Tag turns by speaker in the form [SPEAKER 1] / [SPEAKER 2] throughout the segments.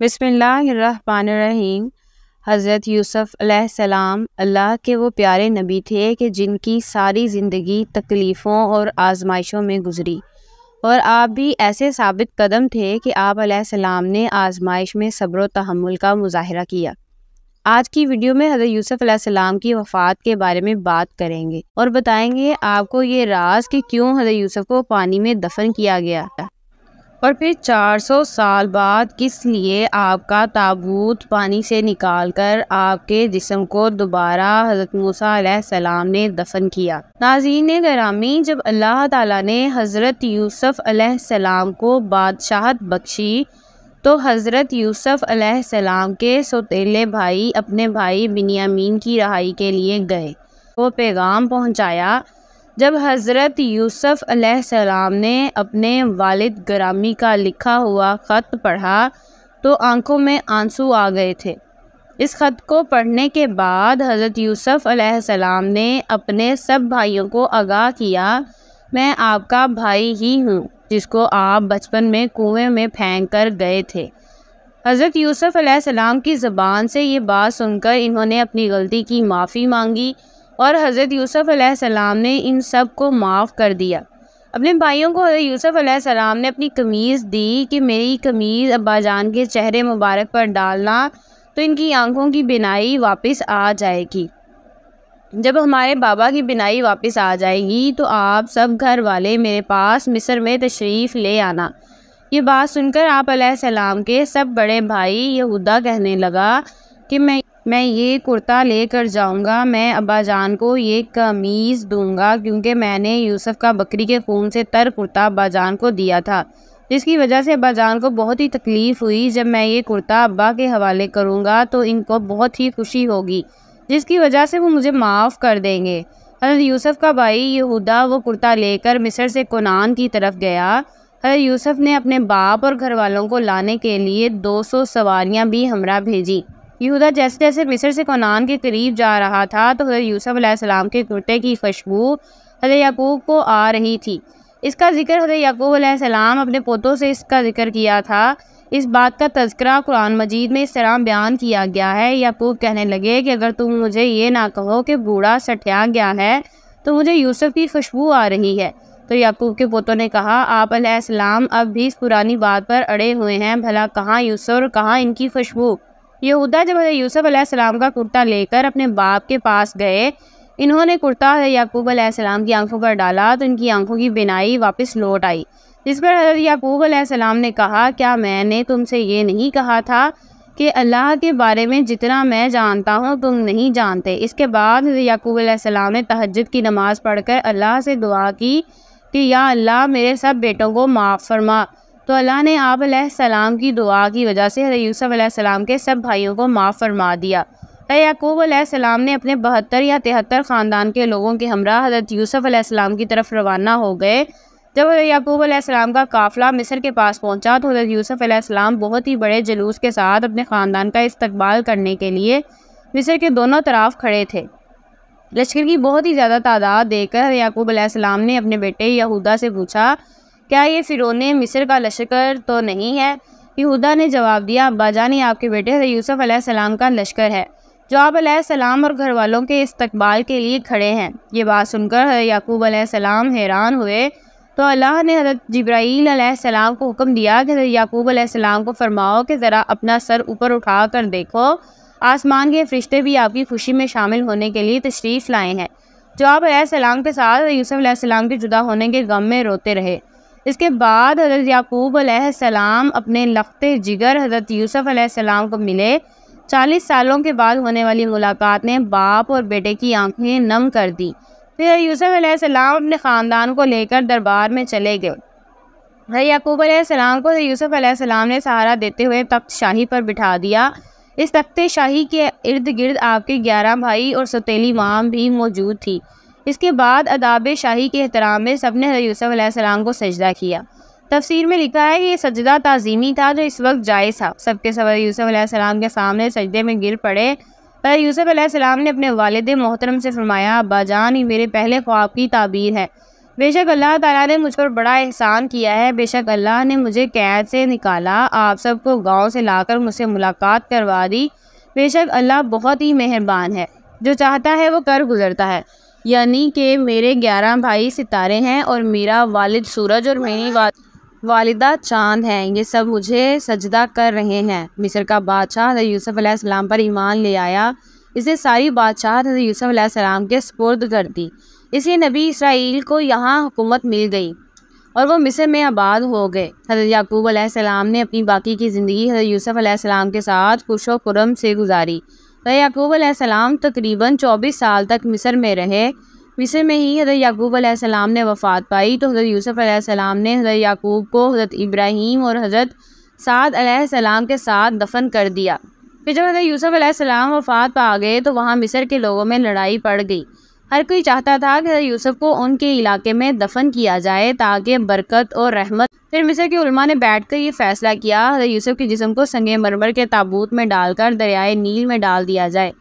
[SPEAKER 1] بسم اللہ الرحمن الرحیم۔ حضرت یوسف علیہ السلام اللہ کے وہ پیارے نبی تھے کہ جن کی ساری زندگی تکلیفوں اور آزمائشوں میں گزری، اور آپ بھی ایسے ثابت قدم تھے کہ آپ علیہ السلام نے آزمائش میں صبر و تحمل کا مظاہرہ کیا۔ آج کی ویڈیو میں حضرت یوسف علیہ السلام کی وفات کے بارے میں بات کریں گے اور بتائیں گے آپ کو یہ راز کہ کیوں حضرت یوسف کو پانی میں دفن کیا گیا تھا، اور پھر 400 سال بعد کس لیے آپ کا تابوت پانی سے نکال کر آپ کے جسم کو دوبارہ حضرت موسیٰ علیہ السلام نے دفن کیا۔ ناظرین گرامی، جب اللہ تعالیٰ نے حضرت یوسف علیہ السلام کو بادشاہت بخشی تو حضرت یوسف علیہ السلام کے سوتیلے بھائی اپنے بھائی بنیامین کی رہائی کے لیے گئے۔ وہ پیغام پہنچایا۔ جب حضرت یوسف علیہ السلام نے اپنے والد گرامی کا لکھا ہوا خط پڑھا تو آنکھوں میں آنسو آ گئے تھے۔ اس خط کو پڑھنے کے بعد حضرت یوسف علیہ السلام نے اپنے سب بھائیوں کو آگاہ کیا، میں آپ کا بھائی ہی ہوں جس کو آپ بچپن میں کنویں میں پھینک کر گئے تھے۔ حضرت یوسف علیہ السلام کی زبان سے یہ بات سن کر انہوں نے اپنی غلطی کی معافی مانگی اور حضرت یوسف علیہ السلام نے ان سب کو معاف کر دیا۔ اپنے بھائیوں کو حضرت یوسف علیہ السلام نے اپنی قمیض دی کہ میری قمیض ابا جان کے چہرے مبارک پر ڈالنا تو ان کی آنکھوں کی بینائی واپس آ جائے گی۔ جب ہمارے بابا کی بینائی واپس آ جائے گی تو آپ سب گھر والے میرے پاس مصر میں تشریف لے آنا۔ یہ بات سن کر آپ علیہ السلام کے سب بڑے بھائی یہودا کہنے لگا کہ میں یہ کرتا لے کر جاؤں گا، میں ابا جان کو یہ قمیض دوں گا کیونکہ میں نے یوسف کا بکری کے خون سے تر کرتا ابا جان کو دیا تھا، جس کی وجہ سے ابا جان کو بہت ہی تکلیف ہوئی۔ جب میں یہ کرتا ابا کے حوالے کروں گا تو ان کو بہت ہی خوشی ہوگی، جس کی وجہ سے وہ مجھے معاف کر دیں گے۔ حضرت یوسف کا بھائی یہودا وہ کرتا لے کر مصر سے کنعان کی طرف گیا۔ حضرت یوسف نے اپنے باپ اور گھر والوں کو لانے کے لیے 200 سواریاں بھی ہمراہ بھیجی۔ یہودا جیسے جیسے مصر سے کنعان کے قریب جا رہا تھا تو حضرت یوسف علیہ السلام کے کرتے کی خوشبو حضرت یعقوب کو آ رہی تھی۔ اس کا ذکر حضرت یعقوب علیہ السلام اپنے پوتوں سے اس کا ذکر کیا تھا۔ اس بات کا تذکرہ قرآن مجید میں اس طرح بیان کیا گیا ہے۔ یعقوب کہنے لگے کہ اگر تم مجھے یہ نہ کہو کہ بوڑھا سٹیا گیا ہے تو مجھے یوسف کی خوشبو آ رہی ہے۔ تو یعقوب کے پوتوں نے کہا، آپ علیہ السلام اب بھی اس پرانی بات پر اڑے ہوئے ہیں، بھلا کہاں یوسف اور کہاں ان کی خوشبو؟ یہودا جب حضرت یوسف علیہ السلام کا کرتا لے کر اپنے باپ کے پاس گئے، انہوں نے کرتا حضرت یعقوب علیہ السلام کی آنکھوں پر ڈالا تو ان کی آنکھوں کی بینائی واپس لوٹ آئی۔ جس پر حضرت یعقوب علیہ السلام نے کہا، کیا میں نے تم سے یہ نہیں کہا تھا کہ اللہ کے بارے میں جتنا میں جانتا ہوں تم نہیں جانتے؟ اس کے بعد حضرت یعقوب علیہ السلام نے تہجد کی نماز پڑھ کر اللہ سے دعا کی کہ یا اللہ میرے سب بیٹوں کو معاف فرما۔ تو اللہ نے آپ علیہ السلام کی دعا کی وجہ سے حضرت یوسف علیہ السلام کے سب بھائیوں کو معاف فرما دیا۔ حضرت یعقوب علیہ السلام نے اپنے 72 یا 73 خاندان کے لوگوں کے ہمراہ حضرت یوسف علیہ السلام کی طرف روانہ ہو گئے۔ جب حضرت یعقوب علیہ السلام کا قافلہ مصر کے پاس پہنچا تو حضرت یوسف علیہ السلام بہت ہی بڑے جلوس کے ساتھ اپنے خاندان کا استقبال کرنے کے لیے مصر کے دونوں طرف کھڑے تھے۔ لشکر کی بہت ہی زیادہ تعداد دیکھ کر یعقوب علیہ السلام نے اپنے بیٹے یہودا سے پوچھا، کیا یہ فرعون مصر کا لشکر تو نہیں ہے؟ یہودا نے جواب دیا، ابا جان یہ آپ کے بیٹے حضرت یوسف علیہ السلام کا لشکر ہے جو آپ علیہ السلام اور گھر والوں کے استقبال کے لیے کھڑے ہیں۔ یہ بات سن کر حضرت یعقوب علیہ السلام حیران ہوئے تو اللہ نے حضرت جبرائیل علیہ السلام کو حکم دیا کہ حضرت یعقوب علیہ السلام کو فرماؤ کہ ذرا اپنا سر اوپر اٹھا کر دیکھو، آسمان کے فرشتے بھی آپ کی خوشی میں شامل ہونے کے لیے تشریف لائے ہیں، جو آپ علیہ السلام کے ساتھ حضرت یوسف علیہ السلام کے جدا ہونے کے غم میں روتے رہے۔ اس کے بعد حضرت یعقوب علیہ السلام اپنے لخت جگر حضرت یوسف علیہ السلام کو ملے۔ 40 سالوں کے بعد ہونے والی ملاقات نے باپ اور بیٹے کی آنکھیں نم کر دی۔ پھر یوسف علیہ السلام اپنے خاندان کو لے کر دربار میں چلے گئے۔ حضرت یعقوب علیہ السلام کو یوسف علیہ السلام نے سہارا دیتے ہوئے تخت شاہی پر بٹھا دیا۔ اس تخت شاہی کے ارد گرد آپ کے 11 بھائی اور سوتیلی ماں بھی موجود تھی۔ اس کے بعد آداب شاہی کے احترام میں سب نے حضرت یوسف علیہ السلام کو سجدہ کیا۔ تفسیر میں لکھا ہے کہ یہ سجدہ تعظیمی تھا جو اس وقت جائز تھا۔ سب کے سب یوسف علیہ السلام کے سامنے سجدے میں گر پڑے۔ حضرت یوسف علیہ السلام نے اپنے والد محترم سے فرمایا، ابا جان یہ میرے پہلے خواب کی تعبیر ہے۔ بے شک اللہ تعالیٰ نے مجھ پر بڑا احسان کیا ہے، بے شک اللہ نے مجھے قید سے نکالا، آپ سب کو گاؤں سے لا کر مجھ سے ملاقات کروا دی، بے شک اللہ بہت ہی مہربان ہے، جو چاہتا ہے وہ کر گزرتا ہے۔ یعنی کہ میرے 11 بھائی ستارے ہیں اور میرا والد سورج اور میری والدہ چاند ہیں، یہ سب مجھے سجدہ کر رہے ہیں۔ مصر کا بادشاہ حضرت یوسف علیہ السلام پر ایمان لے آیا، اسے ساری بادشاہت حضرت یوسف علیہ السلام کے سپرد کر دی، اس لیے نبی اسرائیل کو یہاں حکومت مل گئی اور وہ مصر میں آباد ہو گئے۔ حضرت یعقوب علیہ السلام نے اپنی باقی کی زندگی حضرت یوسف علیہ السلام کے ساتھ خوش و خرم سے گزاری۔ حضرت یعقوب علیہ السلام تقریباً 24 سال تک مصر میں رہے۔ مصر میں ہی حضرت یعقوب علیہ السلام نے وفات پائی تو حضرت یوسف علیہ السلام نے حضرت یعقوب کو حضرت ابراہیم اور حضرت سعد علیہ السلام کے ساتھ دفن کر دیا۔ پھر جب حضرت یوسف علیہ السلام وفات پا گئے تو وہاں مصر کے لوگوں میں لڑائی پڑ گئی۔ ہر کوئی چاہتا تھا کہ حضرت یوسف کو ان کے علاقے میں دفن کیا جائے تاکہ برکت اور رحمت۔ پھر مصر کے علماء نے بیٹھ کر یہ فیصلہ کیا حضرت یوسف کے جسم کو سنگ مرمر کے تابوت میں ڈال کر دریائے نیل میں ڈال دیا جائے،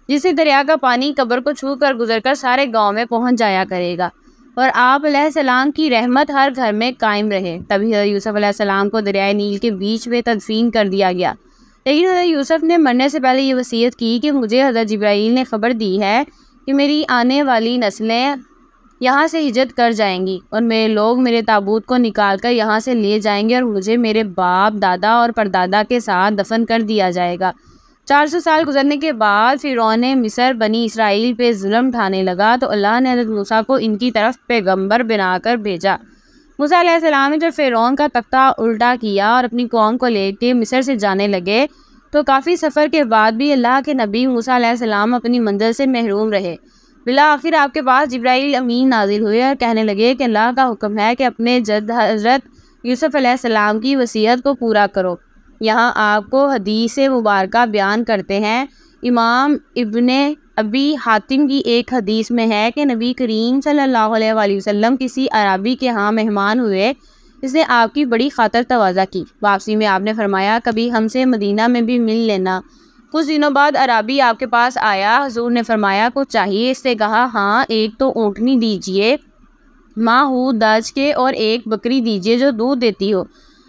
[SPEAKER 1] جس سے دریا کا پانی قبر کو چھو کر گزر کر سارے گاؤں میں پہنچ جایا کرے گا اور آپ علیہ السلام کی رحمت ہر گھر میں قائم رہے۔ تبھی حضرت یوسف علیہ السلام کو دریائے نیل کے بیچ میں تدفین کر دیا گیا۔ لیکن حضرت یوسف نے مرنے سے پہلے یہ وصیت کی کہ مجھے حضرت جبرائیل نے خبر دی ہے کہ میری آنے والی نسلیں یہاں سے ہجرت کر جائیں گی اور میرے لوگ میرے تابوت کو نکال کر یہاں سے لے جائیں گے اور مجھے میرے باپ، دادا اور پردادا کے ساتھ دفن کر دیا جائے گا۔ 400 سال گزرنے کے بعد فرعون مصر بنی اسرائیل پہ ظلم ڈھانے لگا تو اللہ نے حضرت موسیٰ کو ان کی طرف پیغمبر بنا کر بھیجا۔ موسیٰ علیہ السلام نے جب فرعون کا تختہ الٹا کیا اور اپنی قوم کو لے کے مصر سے جانے لگے تو کافی سفر کے بعد بھی اللہ کے نبی موسیٰ علیہ السلام اپنی منزل سے محروم رہے۔ بالآخر آپ کے پاس جبرائیل امین نازل ہوئے اور کہنے لگے کہ اللہ کا حکم ہے کہ اپنے جد حضرت یوسف علیہ السلام کی وصیت کو پورا کرو۔ یہاں آپ کو حدیث مبارکہ بیان کرتے ہیں۔ امام ابن ابی حاتم کی ایک حدیث میں ہے کہ نبی کریم صلی اللہ علیہ وآلہ وسلم کسی عربی کے ہاں مہمان ہوئے، اس نے آپ کی بڑی خاطر تواضع کی۔ واپسی میں آپ نے فرمایا کبھی ہم سے مدینہ میں بھی مل لینا۔ کچھ دنوں بعد عربی آپ کے پاس آیا، حضور نے فرمایا کچھ چاہیے؟ اس سے کہا ہاں، ایک تو اونٹنی دیجیے ماں ہو دج کے اور ایک بکری دیجیے جو دودھ دیتی ہو۔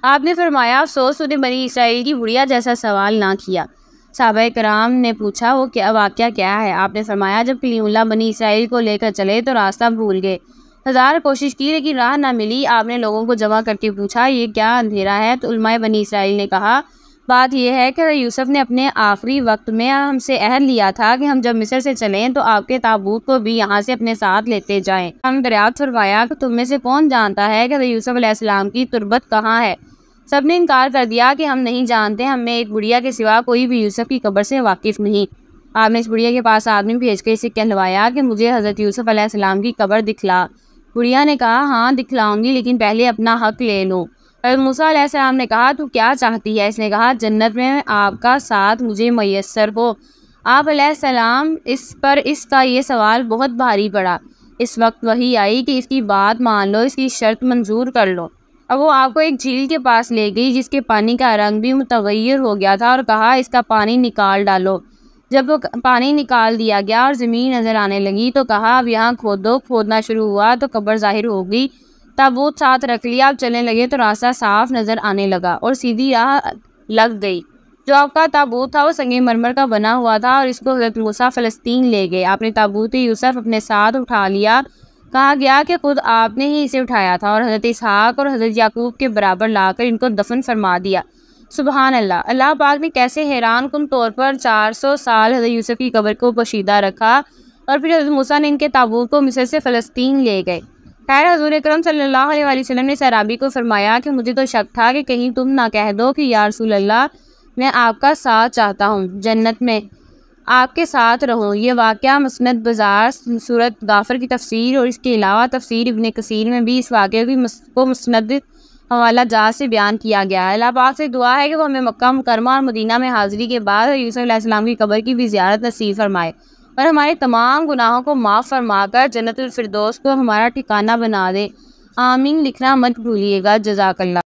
[SPEAKER 1] آپ نے فرمایا افسوس تو نے بنی اسرائیل کی بڑھیا جیسا سوال نہ کیا۔ صحابہ کرام نے پوچھا وہ واقعہ کیا ہے؟ آپ نے فرمایا جب کلیم اللہ بنی اسرائیل کو لے کر چلے تو راستہ بھول گئے، ہزار کوشش کی لیکن راہ نہ ملی۔ آپ نے لوگوں کو جمع کر کے پوچھا یہ کیا اندھیرا ہے؟ تو علماء بنی اسرائیل نے کہا بات یہ ہے کہ یوسف نے اپنے آخری وقت میں ہم سے عہد لیا تھا کہ ہم جب مصر سے چلیں تو آپ کے تابوت کو بھی یہاں سے اپنے ساتھ لیتے جائیں۔ ہم دریافت فرمایا کہ تم میں سے کون جانتا ہے کہ یوسف علیہ السلام کی تربت کہاں ہے؟ سب نے انکار کر دیا کہ ہم نہیں جانتے، ہم میں ایک بڑھیا کے سوا کوئی بھی یوسف کی قبر سے واقف نہیں۔ آپ نے اس بڑھیا کے پاس آدمی بھیج کے اسے کہلوایا کہ مجھے حضرت یوسف علیہ السلام کی قبر دکھلا۔ بڑھیا نے کہا ہاں دکھلاؤں گی لیکن پہلے اپنا حق لے لو۔ حضرت موسیٰ علیہ السلام نے کہا تو کیا چاہتی ہے؟ اس نے کہا جنت میں آپ کا ساتھ مجھے میسر ہو۔ آپ علیہ السلام اس کا یہ سوال بہت بھاری پڑا۔ اس وقت وحی آئی کہ اس کی بات مان لو، اس کی شرط منظور کر لو۔ اب وہ آپ کو ایک جھیل کے پاس لے گئی جس کے پانی کا رنگ بھی متغیر ہو گیا تھا اور کہا اس کا پانی نکال ڈالو۔ جب وہ پانی نکال دیا گیا اور زمین نظر آنے لگی تو کہا اب یہاں کھودو۔ کھودنا شروع ہوا تو قبر ظاہر ہو گئی۔ تابوت ساتھ رکھ لیا، اب چلنے لگے تو راستہ صاف نظر آنے لگا اور سیدھی راہ لگ گئی۔ جو آپ کا تابوت تھا وہ سنگ مرمر کا بنا ہوا تھا اور اس کو حضرت موسیٰ فلسطین لے گئے۔ آپ نے تابوت یوسف اپنے ساتھ اٹھا لیا، کہا گیا کہ خود آپ نے ہی اسے اٹھایا تھا اور حضرت اسحاق اور حضرت یعقوب کے برابر لا کر ان کو دفن فرما دیا۔ سبحان اللہ! اللہ پاک نے کیسے حیران کن طور پر 400 سال حضرت یوسف کی قبر کو پوشیدہ رکھا اور پھر حضرت موسیٰ نے ان کے تابوت کو مصر سے فلسطین لے گئے۔ خیر حضور اکرم صلی اللہ علیہ وآلہ وسلم نے صحابی کو فرمایا کہ مجھے تو شک تھا کہ کہیں تم نہ کہہ دو کہ یا رسول اللہ میں آپ کا ساتھ چاہتا ہوں، جنت میں آپ کے ساتھ رہوں۔ یہ واقعہ مسند بازار سورۃ غافر کی تفسیر اور اس کے علاوہ تفسیر ابن کثیر میں بھی اس واقعے کو مسند حوالہ جات سے بیان کیا گیا ہے۔ اللہ پاک سے دعا ہے کہ وہ ہمیں مکہ مکرمہ اور مدینہ میں حاضری کے بعد یوسف علیہ السلام کی قبر کی بھی زیارت نصیب فرمائے اور ہمارے تمام گناہوں کو معاف فرما کر جنت الفردوس کو ہمارا ٹھکانہ بنا دے۔ آمین لکھنا مت بھولیے گا۔ جزاک اللہ۔